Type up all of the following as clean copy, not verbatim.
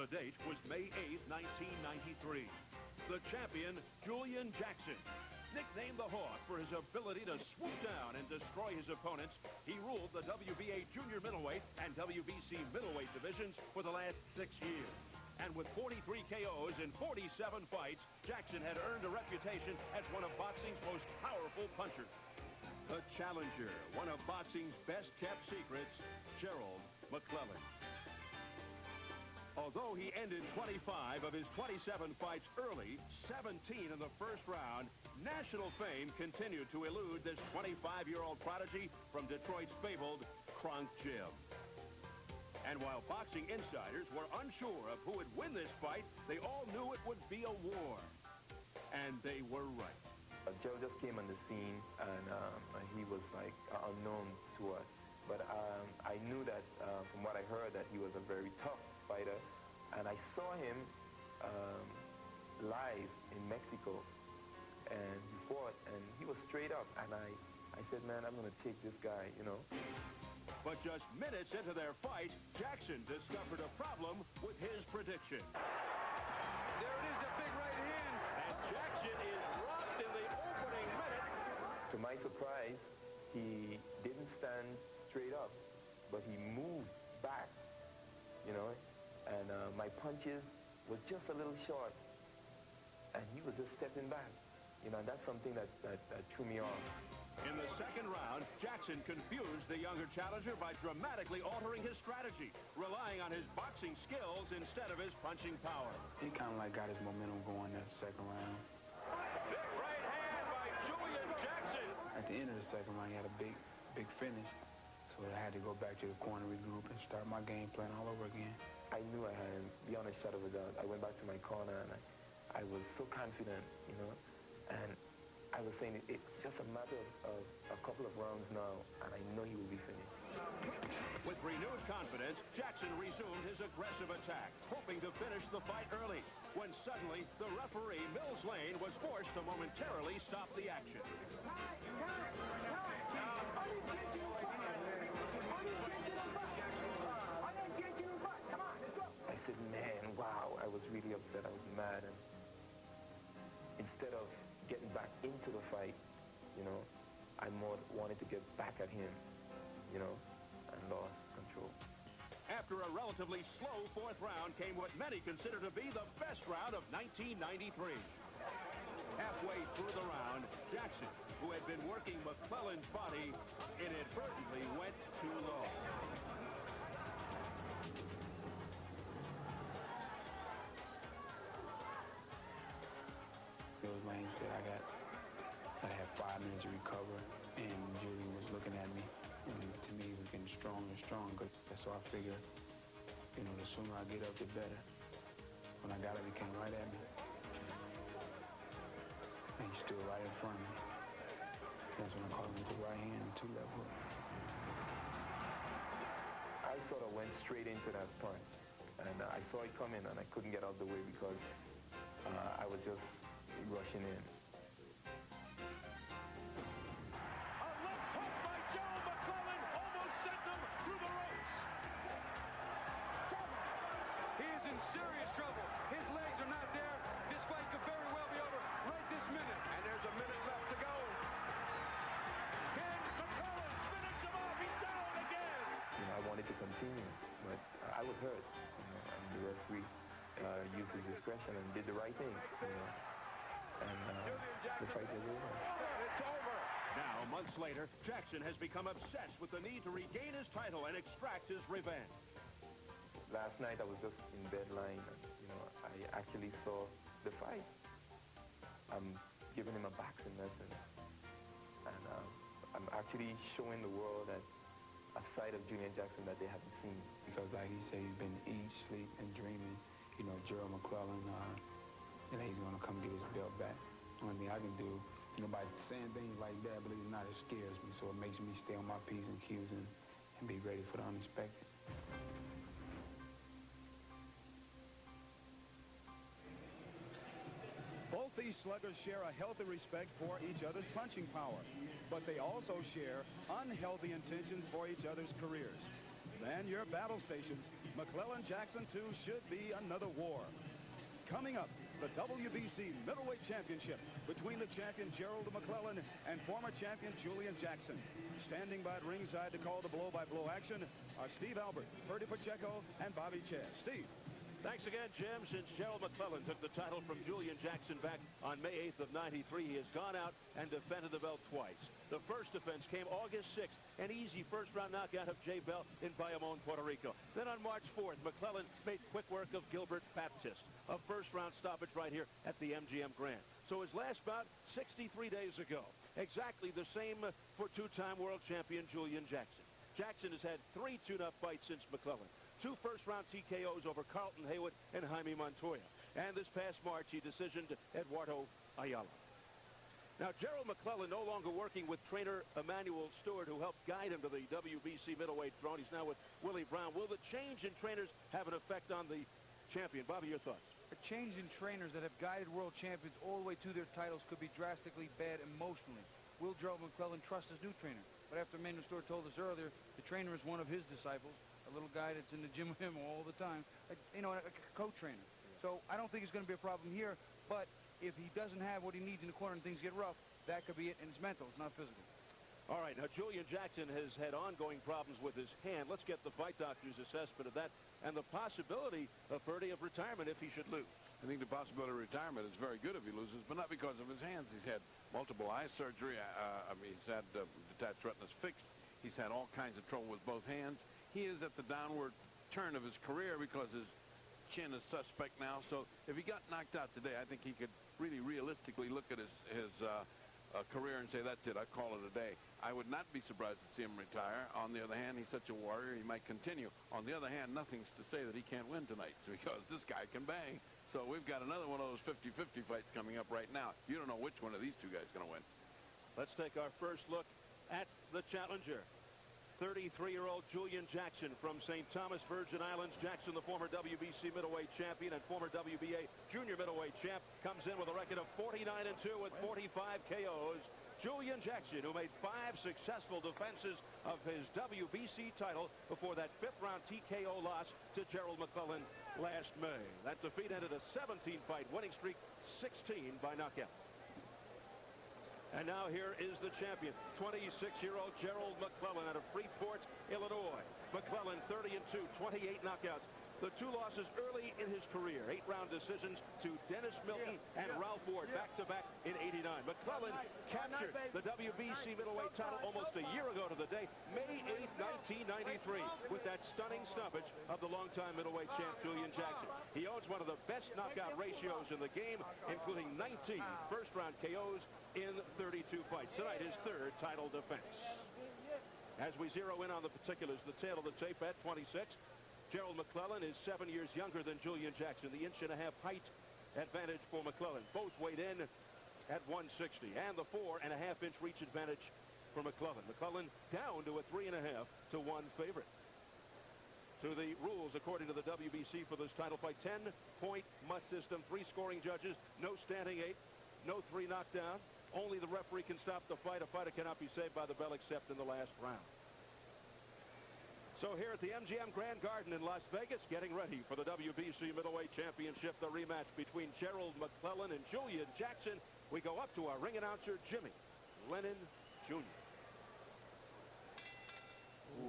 The date was May 8, 1993. The champion, Julian Jackson. Nicknamed the Hawk for his ability to swoop down and destroy his opponents, he ruled the WBA junior middleweight and WBC middleweight divisions for the last 6 years. And with 43 KOs in 47 fights, Jackson had earned a reputation as one of boxing's most powerful punchers. The challenger, one of boxing's best-kept secrets, Gerald McClellan. Although he ended 25 of his 27 fights early, 17 in the first round, national fame continued to elude this 25-year-old prodigy from Detroit's fabled Kronk Gym. And while boxing insiders were unsure of who would win this fight, they all knew it would be a war. And they were right. Gerald just came on the scene, and he was like unknown to us. But I knew that from what I heard that he was a very tough fighter, and I saw him live in Mexico, and he fought, and he was straight up, and I said, man, I'm going to take this guy, you know. But just minutes into their fight, Jackson discovered a problem with his prediction. There it is, a big right hand. And Jackson is rocked in the opening minute. To my surprise, he didn't stand straight up, but he moved back, you know, and my punches were just a little short, and he was just stepping back, you know, and that's something that threw me off. In the second round, Jackson confused the younger challenger by dramatically altering his strategy, relying on his boxing skills instead of his punching power. He kind of like got his momentum going that second round. Big right hand by Julian Jackson. At the end of the second round, he had a big finish. So I had to go back to the corner, regroup, and start my game plan all over again. I knew I had him beyond a shadow of a doubt. I went back to my corner, and I was so confident, you know, and I was saying it's just a matter of a couple of rounds now, and I know he will be finished. With renewed confidence, Jackson resumed his aggressive attack, hoping to finish the fight early, when suddenly the referee, Mills Lane, was forced to momentarily stop the action. I said, man, wow, I was really upset. I was mad, and instead of getting back into the fight, you know, I more wanted to get back at him, you know, and lost control. After a relatively slow fourth round came what many consider to be the best round of 1993. Halfway through the round, Jackson, who had been working McClellan's body, inadvertently went too low. Lane said I had 5 minutes to recover, and Julian was looking at me, and to me he was getting stronger and stronger. So I figured, you know, the sooner I get up, the better. When I got up, he came right at me, and he stood right in front of me. That's when I caught him with the right hand and 2 left hooks. I sort of went straight into that punch, and I saw it coming, and I couldn't get out of the way because I was just rushing in. A left hook by Gerald McClellan almost sent him through the ropes. He is in serious trouble. His legs are not there. This fight could very well be over right this minute. And there's a minute left to go. Can McClellan finish him off? He's down again. You know, I wanted to continue, but I was hurt, you know, and the referee used his discretion and did the right thing, you know. And the fight is over. It's over. Now, months later, Jackson has become obsessed with the need to regain his title and extract his revenge. Last night I was just in bed lying, and, you know, I actually saw the fight. I'm giving him a boxing lesson, and I'm actually showing the world that a side of Julian Jackson that they haven't seen. Because like he said, he's been eating, sleep, and dreaming, you know, Gerald McClellan, and he's going to come get his belt back. One thing I can do, you know, by saying things like that, believe it or not, it scares me. So it makes me stay on my P's and Q's and be ready for the unexpected. Both these sluggers share a healthy respect for each other's punching power, but they also share unhealthy intentions for each other's careers. Man your battle stations. McClellan-Jackson 2 should be another war. Coming up, the WBC Middleweight Championship between the champion Gerald McClellan and former champion Julian Jackson. Standing by at ringside to call the blow-by-blow action are Steve Albert, Ferdy Pacheco, and Bobby Chair. Steve. Thanks again, Jim. Since Gerald McClellan took the title from Julian Jackson back on May 8th of '93, he has gone out and defended the belt twice. The first defense came August 6th, an easy first-round knockout of Jay Bell in Bayamon, Puerto Rico. Then on March 4th, McClellan made quick work of Gilbert Baptist, a first-round stoppage right here at the MGM Grand. So his last bout, 63 days ago. Exactly the same for two-time world champion Julian Jackson. Jackson has had 3 tune-up fights since McClellan. 2 first-round TKOs over Carlton Haywood and Jaime Montoya. And this past March, he decisioned Eduardo Ayala. Now, Gerald McClellan no longer working with trainer Emmanuel Stewart, who helped guide him to the WBC middleweight throne. He's now with Willie Brown. Will the change in trainers have an effect on the champion? Bobby, your thoughts? A change in trainers that have guided world champions all the way to their titles could be drastically bad emotionally. Will Gerald McClellan trust his new trainer? But after Emmanuel Stewart told us earlier, the trainer is one of his disciples, a little guy that's in the gym with him all the time, a co-trainer. So I don't think it's going to be a problem here, but if he doesn't have what he needs in the corner and things get rough, that could be it, and it's mental, it's not physical. All right, now Julian Jackson has had ongoing problems with his hand. Let's get the fight doctor's assessment of that and the possibility of Ferdy of retirement if he should lose. I think the possibility of retirement is very good if he loses, but not because of his hands. He's had multiple eye surgery. He's had detached retinas fixed. He's had all kinds of trouble with both hands. He is at the downward turn of his career because his chin is suspect now. So if he got knocked out today, I think he could really realistically look at his career and say, that's it, I call it a day. I would not be surprised to see him retire. On the other hand, he's such a warrior, he might continue. On the other hand, nothing's to say that he can't win tonight because this guy can bang. So we've got another one of those 50-50 fights coming up right now. You don't know which one of these two guys is going to win. Let's take our first look at the challenger. 33-year-old Julian Jackson from St. Thomas, Virgin Islands. Jackson, the former WBC middleweight champion and former WBA junior middleweight champ, comes in with a record of 49-2 with 45 KOs. Julian Jackson, who made 5 successful defenses of his WBC title before that 5th-round TKO loss to Gerald McClellan last May. That defeat ended a 17-fight winning streak, 16 by knockout. And now here is the champion, 26-year-old Gerald McClellan out of Freeport, Illinois. McClellan 30-2, 28 knockouts. The 2 losses early in his career, 8-round decisions to Dennis Milton and Ralph Ward back-to-back in '89. McClellan captured the WBC middleweight title almost a year ago to the day, May 8, 1993, with that stunning stoppage of the longtime middleweight champ Julian Jackson. He owns one of the best knockout ratios in the game, including 19 first-round KOs in 32 fights. Tonight, his 3rd title defense. As we zero in on the particulars, the tail of the tape at 26. Gerald McClellan is 7 years younger than Julian Jackson. The 1.5 inch height advantage for McClellan. Both weighed in at 160. And the 4.5 inch reach advantage for McClellan. McClellan down to a 3.5 to 1 favorite. To the rules, according to the WBC for this title fight, 10-point must system, 3 scoring judges, no standing 8, no 3 knockdown. Only the referee can stop the fight. A fighter cannot be saved by the bell except in the last round. So here at the MGM Grand Garden in Las Vegas, getting ready for the WBC Middleweight Championship, the rematch between Gerald McClellan and Julian Jackson. We go up to our ring announcer, Jimmy Lennon Jr.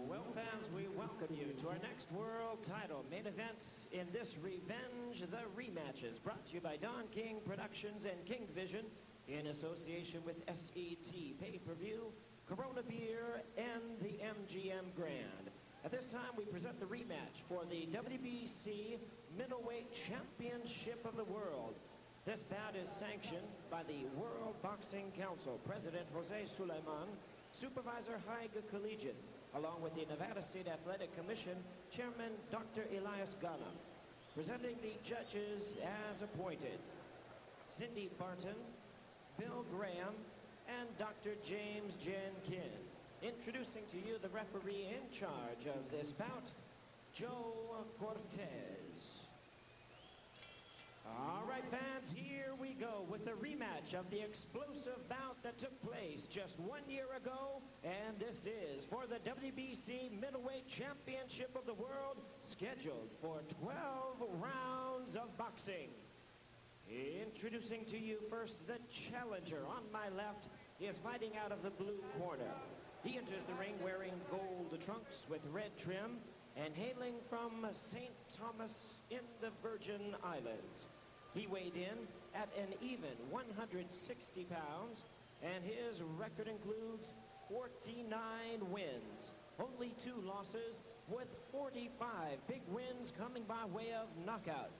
Well, fans, we welcome you to our next world title main event in this Revenge the Rematches, brought to you by Don King Productions and King Vision in association with SET Pay-Per-View, Corona Beer, and the MGM Grand. At this time, we present the rematch for the WBC Middleweight Championship of the World. This bout is sanctioned by the World Boxing Council, President Jose Sulaiman, Supervisor Haig Collegiate, along with the Nevada State Athletic Commission, Chairman Dr. Elias Gala. Presenting the judges as appointed, Cindy Barton, Bill Graham, and Dr. James Jenkin. Introducing to you the referee in charge of this bout, Joe Cortez. All right, fans, here we go with the rematch of the explosive bout that took place just 1 year ago. And this is for the WBC Middleweight Championship of the World, scheduled for 12 rounds of boxing. Introducing to you first the challenger. On my left, he is fighting out of the blue corner. He enters the ring wearing gold trunks with red trim and hailing from St. Thomas in the Virgin Islands. He weighed in at an even 160 pounds, and his record includes 49 wins, only 2 losses, with 45 big wins coming by way of knockout.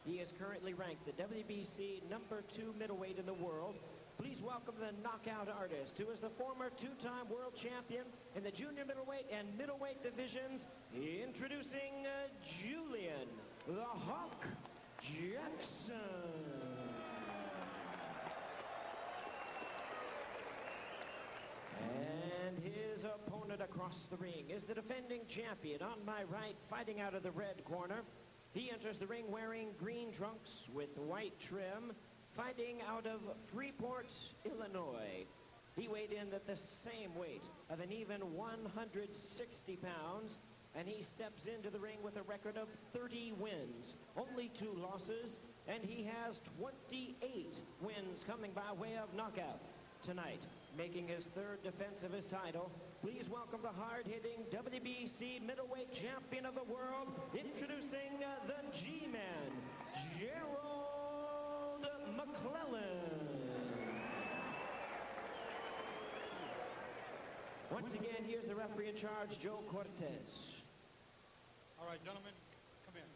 He is currently ranked the WBC #2 middleweight in the world. Please welcome the knockout artist, who is the former 2-time world champion in the junior middleweight and middleweight divisions. Introducing Julian, the Hawk Jackson. And his opponent across the ring is the defending champion. On my right, fighting out of the red corner, he enters the ring wearing green trunks with white trim, fighting out of Freeport, Illinois. He weighed in at the same weight of an even 160 pounds, and he steps into the ring with a record of 30 wins, only 2 losses, and he has 28 wins coming by way of knockout. Tonight, making his 3rd defense of his title, please welcome the hard-hitting WBC middleweight champion of the world, introducing the G-Man, Gerald McClellan. Once again, here's the referee in charge, Joe Cortez. All right, gentlemen, come here.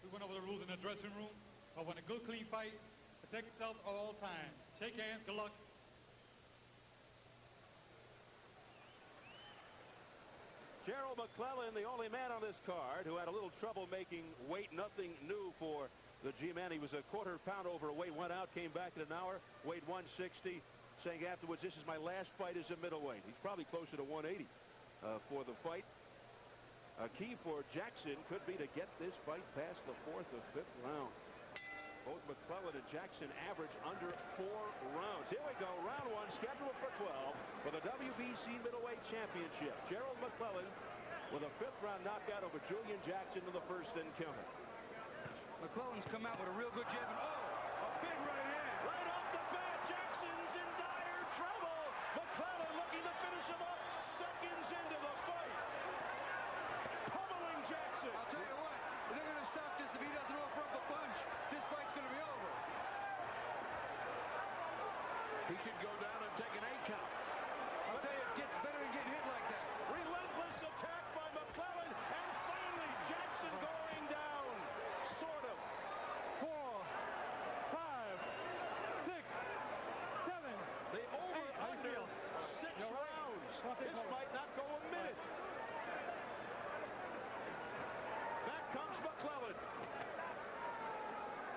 We went over the rules in the dressing room, but when a good, clean fight, protect yourself at all times. Shake hands, good luck. Gerald McClellan, the only man on this card who had a little trouble making weight. Nothing new for the G-Man. He was a quarter pound overweight, went out, came back in an hour, weighed 160, saying afterwards, this is my last fight as a middleweight. He's probably closer to 180 for the fight. A key for Jackson could be to get this fight past the 4th or 5th round. Both McClellan and Jackson average under 4 rounds. Here we go, round 1, scheduled for 12 for the WBC Middleweight Championship. Gerald McClellan with a 5th round knockout over Julian Jackson in the first encounter. McClellan's come out with a real good jab, and a big right hand. Right off the bat, Jackson's in dire trouble. McClellan looking to finish him up seconds into the fight. Pummeling Jackson. I'll tell you what, they're going to stop this if he doesn't offer up a punch. This fight's going to be over. He should go down and take an 8 count. I'll tell you, it gets better than getting hit like that. Relentless attack by McClellan, and finally Jackson going down. Sort of. 4, 5, 6, 7. The over-under 6 rounds. This might not go a minute. Back comes McClellan.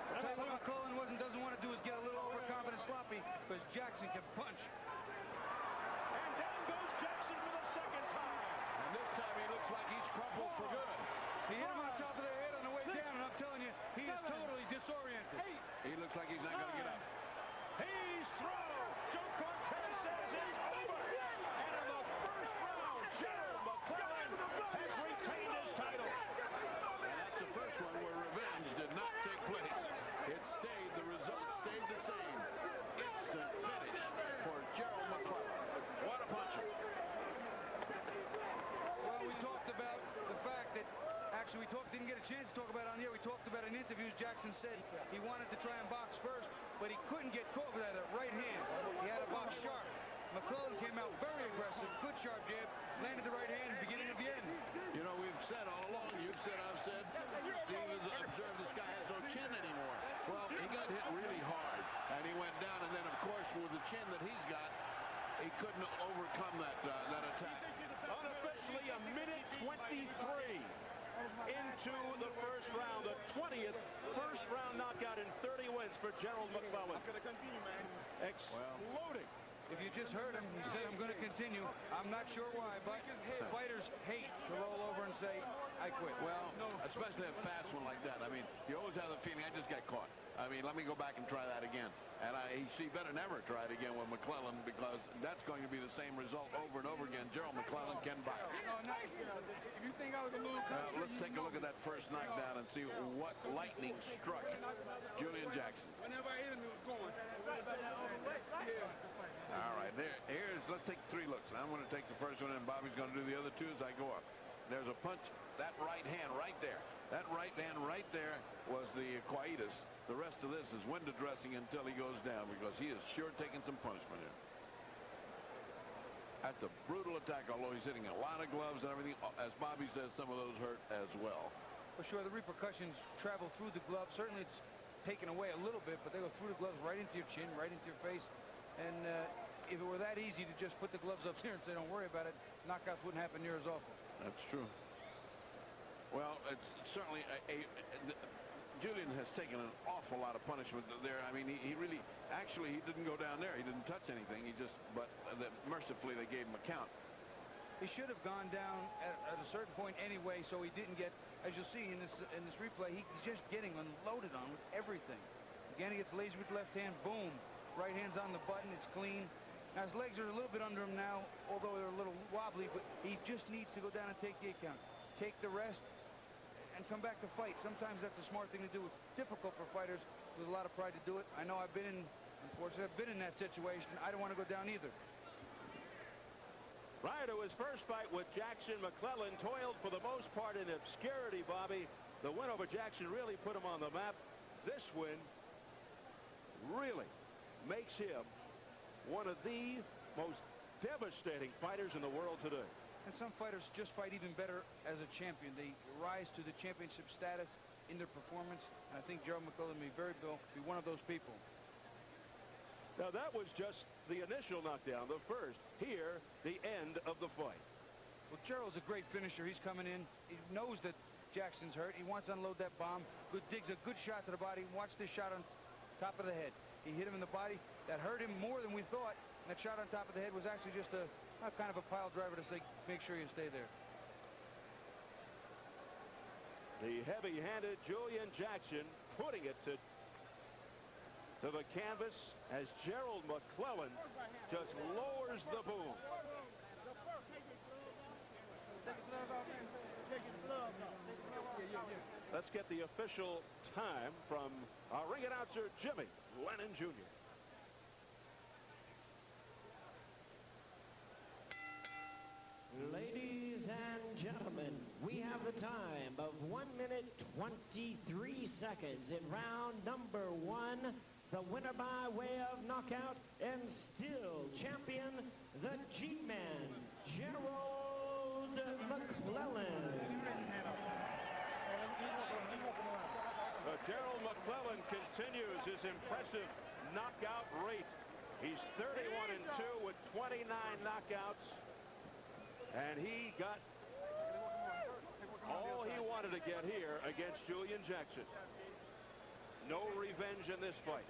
I'll tell you what McClellan doesn't want to do is get a little overconfident sloppy, because Jackson can punch. And down goes Jackson for the 2nd time. And this time he looks like he's crumpled for good. He hit him on top of the head on the way down, and I'm telling you, he is totally disoriented. He looks like he's not going to get up. He's through. Joe Cortez says it's over. And in the first round, Gerald McClellan has retained his title. And that's the first one where revenge did not take place. It stayed, the result stayed the same. Instant finish for Gerald McClellan. What a puncher. Well, we talked about the fact that, actually we didn't get a chance to talk about it on here. We talked about in interviews, Jackson said he wanted to try and box first, but he couldn't get caught with that right hand. He had to box sharp. McClellan came out very aggressive, good sharp jab, landed the right hand, beginning of the end. You know, we've said all along, you've said, I've said, Steve has observed this guy has no chin anymore. Well, he got hit really hard, and he went down, and then, of course, with the chin that he's got, he couldn't overcome that attack. Unofficially a minute 23 into the first round. The 20th first round knockout in 30 wins for Gerald McClellan. I'm going to continue, man. Exploding. If you just heard him, he said, I'm going to continue. I'm not sure why, but fighters hate to roll over and say, I quit. Well, especially a fast one like that. I mean, you always have the feeling, I just got caught. I mean, let me go back and try that again. And he better never try it again with McClellan, because that's going to be the same result over and over again. Gerald McClellan can box. first knockdown and see what lightning struck Julian Jackson. Whenever I hit him, he was going. All right, let's take 3 looks. I'm going to take the first one, and Bobby's going to do the other 2 as I go up. There's a punch. That right hand right there. That right hand right there was the quietus. The rest of this is window dressing until he goes down, because he is sure taking some punishment here. That's a brutal attack, although he's hitting a lot of gloves and everything. As Bobby says, some of those hurt as well. For sure, the repercussions travel through the glove. Certainly it's taken away a little bit, but they go through the gloves right into your chin, right into your face. And if it were that easy to just put the gloves up here and say, don't worry about it, knockouts wouldn't happen near as often. That's true. Well, it's certainly Julian has taken an awful lot of punishment there. I mean, he really, actually, he didn't go down there. He didn't touch anything. He just, but mercifully, they gave him a count. He should have gone down at a certain point anyway, so he didn't get, as you'll see in this replay, he's just getting unloaded on with everything. Again, he gets lazy with the left hand, boom. Right hand's on the button, it's clean. Now, his legs are a little bit under him now, although they're a little wobbly, but he just needs to go down and take the 8 count. Take the rest and come back to fight. Sometimes that's a smart thing to do. It's difficult for fighters with a lot of pride to do it. I know unfortunately, I've been in that situation. I don't want to go down either. Prior to his first fight with Jackson, McClellan toiled for the most part in obscurity, Bobby. The win over Jackson really put him on the map. This win really makes him one of the most devastating fighters in the world today. And some fighters just fight even better as a champion. They rise to the championship status in their performance. And I think Gerald McClellan may very well be one of those people. Now, that was just the initial knockdown, the first. Here, the end of the fight. Well, Gerald's a great finisher. He's coming in. He knows that Jackson's hurt. He wants to unload that bomb. Digs a good shot to the body. Watch this shot on top of the head. He hit him in the body. That hurt him more than we thought. And that shot on top of the head was actually just a kind of a pile driver to say, make sure you stay there. The heavy-handed Julian Jackson putting it to the canvas as Gerald McClellan just lowers the boom. Let's get the official time from our ring announcer, Jimmy Lennon Jr. Ladies and gentlemen, we have the time of 1 minute 23 seconds in round number 1. The winner by way of knockout and still champion, the G-Man, Gerald McClellan. Gerald McClellan continues his impressive knockout rate. He's 31-2 with 29 knockouts. And he got all he wanted to get here against Julian Jackson. No revenge in this fight.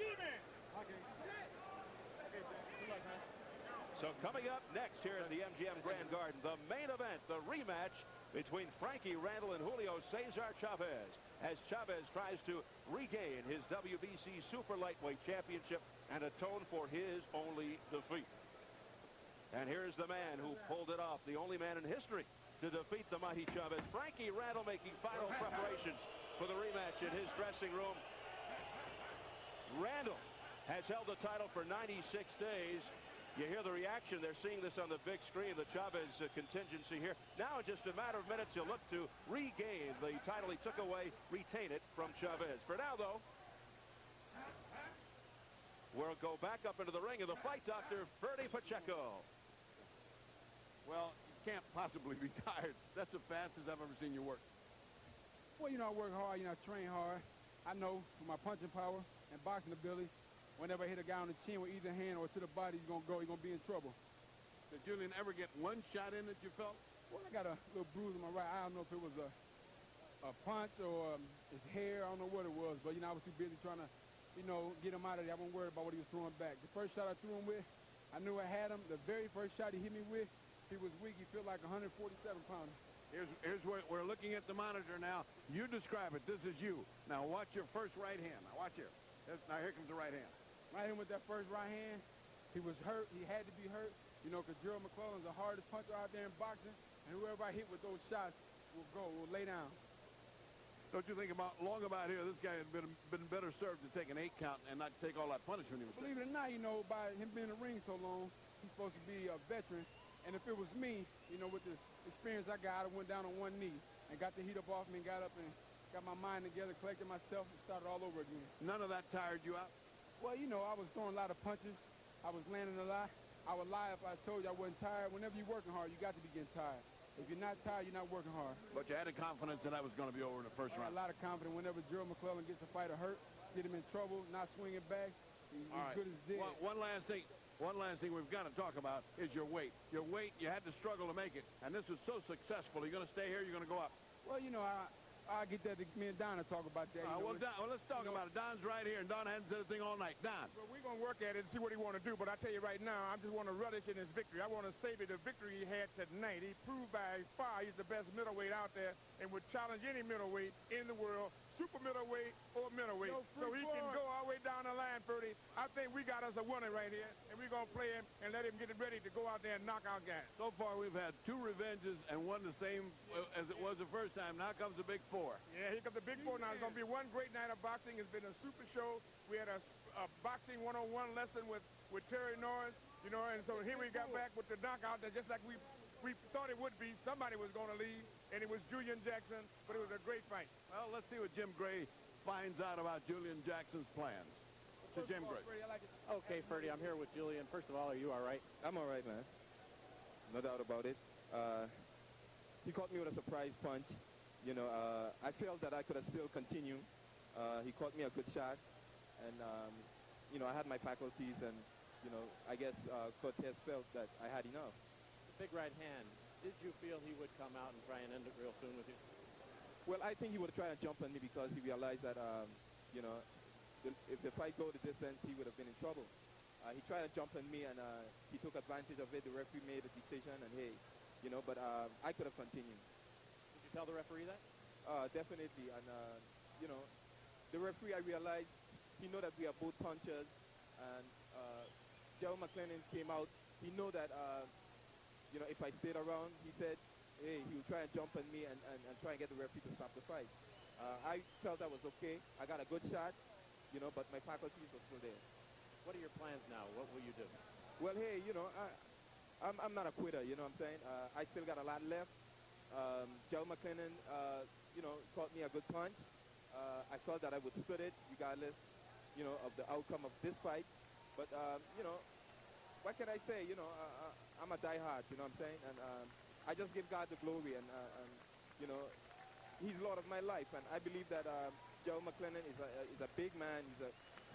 So coming up next here at the MGM Grand Garden, the main event, the rematch between Frankie Randall and Julio Cesar Chavez, as Chavez tries to regain his WBC Super Lightweight Championship and atone for his only defeat. And here's the man who pulled it off, the only man in history to defeat the mighty Chavez. Frankie Randall making final preparations for the rematch in his dressing room. Randall has held the title for 96 days. You hear the reaction. They're seeing this on the big screen, the Chavez contingency here. Now, in just a matter of minutes, he'll look to regain the title he took away, retain it from Chavez. For now, though, we'll go back up into the ring of the fight doctor, Bertie Pacheco. Well, you can't possibly be tired. That's the fastest I've ever seen you work. Well, I work hard, I train hard. I know with my punching power and boxing ability, whenever I hit a guy on the chin with either hand or to the body, he's going to be in trouble. Did Julian ever get one shot in that you felt? Well, I got a little bruise on my right eye. I don't know if it was a punch or his hair. I don't know what it was, but, I was too busy trying to, get him out of there. I wasn't worried about what he was throwing back. The first shot I threw him with, I knew I had him. The very first shot he hit me with, he was weak. He felt like 147 pounds. Here's where we're looking at the monitor now. You describe it. This is you. Now watch your first right hand. Now watch here. Now here comes the right hand. Right hand with that first right hand, he was hurt. He had to be hurt, because Gerald McClellan's the hardest puncher out there in boxing, and whoever I hit with those shots will lay down. Don't you think long about here, this guy had been better served to take an 8 count and not take all that punishment he was taking. Believe it or not, you know, by him being in the ring so long, he's supposed to be a veteran. And if it was me, you know, with the experience I got, I went down on one knee and got the heat up off me and got up and got my mind together, collected myself, and started all over again. None of that tired you out? Well, you know, I was throwing a lot of punches. I was landing a lot. I would lie if I told you I wasn't tired. Whenever you're working hard, you got to be getting tired. If you're not tired, you're not working hard. But you had a confidence that was going to be over in the first round. A lot of confidence. Whenever Gerald McClellan gets a fighter hurt, get him in trouble, not swinging back, he's good as dead. One last thing we've got to talk about is your weight. Your weight, you had to struggle to make it, and this is so successful. Are you going to stay here? You're going to go up? Well, you know, I'll get that to me and Don to talk about that. Well, let's talk about it. Don's right here, and Don hasn't said a thing all night. Don. Well, we're going to work at it and see what he want to do, but I tell you right now, I just want to relish in his victory. I want to savor the victory he had tonight. He proved by far he's the best middleweight out there and would challenge any middleweight in the world, super middleweight or middleweight. So he can go all the way down the line, Ferdy. I think we got us a winner right here, and we're going to play him and let him get ready to go out there and knock out guys. So far, we've had 2 revenges and one the same as it was the first time. Now comes the big 4. Yeah, here comes the big 4 now. It's going to be one great night of boxing. It's been a super show. We had a boxing 101 lesson with Terry Norris, you know, and so here we got back with the knockout that just like we thought it would be. Somebody was going to leave, and it was Julian Jackson, but it was a great fight. Well, let's see what Jim Gray finds out about Julian Jackson's plans. To Jim Gray. Okay, Ferdy, I'm here with Julian. First of all, are you all right? I'm all right, man. No doubt about it. He caught me with a surprise punch. You know, I felt that I could have still continued. He caught me a good shot, and, you know, I had my faculties, and, you know, I guess Cortez felt that I had enough. The big right hand, did you feel he would come out and try and end it real soon with you? Well, I think he would try to jump on me because he realized that, you know, if the fight go the distance, he would have been in trouble. He tried to jump on me, and he took advantage of it. The referee made a decision, and hey, you know, but I could have continued. Did you tell the referee that? Definitely, and, you know, the referee, I realized, he know that we are both punchers, and Gerald McClellan came out. He know that, you know, if I stayed around, he said, hey, he would try and jump on me and try and get the referee to stop the fight. I felt that was okay. I got a good shot, you know, but my faculties were still there. What are your plans now? What will you do? Well, hey, you know, I'm not a quitter, you know what I'm saying? I still got a lot left. Gerald McClellan, you know, caught me a good punch. I thought that I would stood it regardless, you know, of the outcome of this fight. But, you know, what can I say? You know, I'm a diehard, you know what I'm saying? And I just give God the glory, and you know, he's Lord of my life. And I believe that Gerald McClellan is a big man. He's a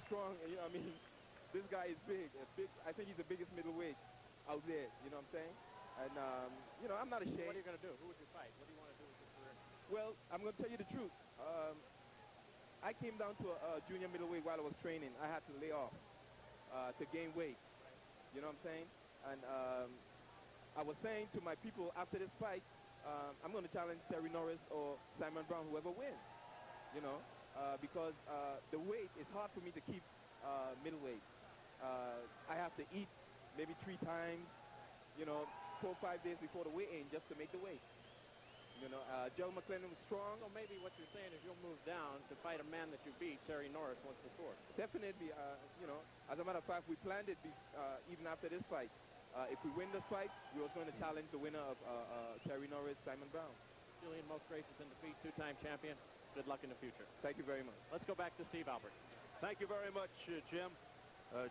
strong, you know what I mean? This guy is big. I think he's the biggest middleweight out there, you know what I'm saying? And, you know, I'm not ashamed. What are you going to do? Who would you fight? What do you want to do with your career? Well, I'm going to tell you the truth. I came down to a junior middleweight while I was training. I had to lay off to gain weight. You know what I'm saying? And I was saying to my people after this fight, I'm going to challenge Terry Norris or Simon Brown, whoever wins. You know, because the weight is hard for me to keep middleweight. I have to eat maybe 3 times, you know, 4 or 5 days before the weigh-in just to make the weight. You know, Gerald McClellan was strong. So maybe what you're saying is you'll move down to fight a man that you beat, Terry Norris, once before. Definitely, you know, as a matter of fact, we planned it even after this fight. If we win this fight, we were going to challenge the winner of Terry Norris, Simon Brown. Julian, most gracious in defeat, 2-time champion. Good luck in the future. Thank you very much. Let's go back to Steve Albert. Thank you very much, Jim.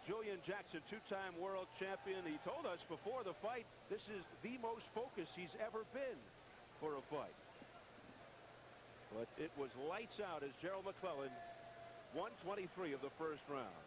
Julian Jackson, 2-time world champion. He told us before the fight, this is the most focused he's ever been for a fight. But it was lights out as Gerald McClellan, 123 of the first round.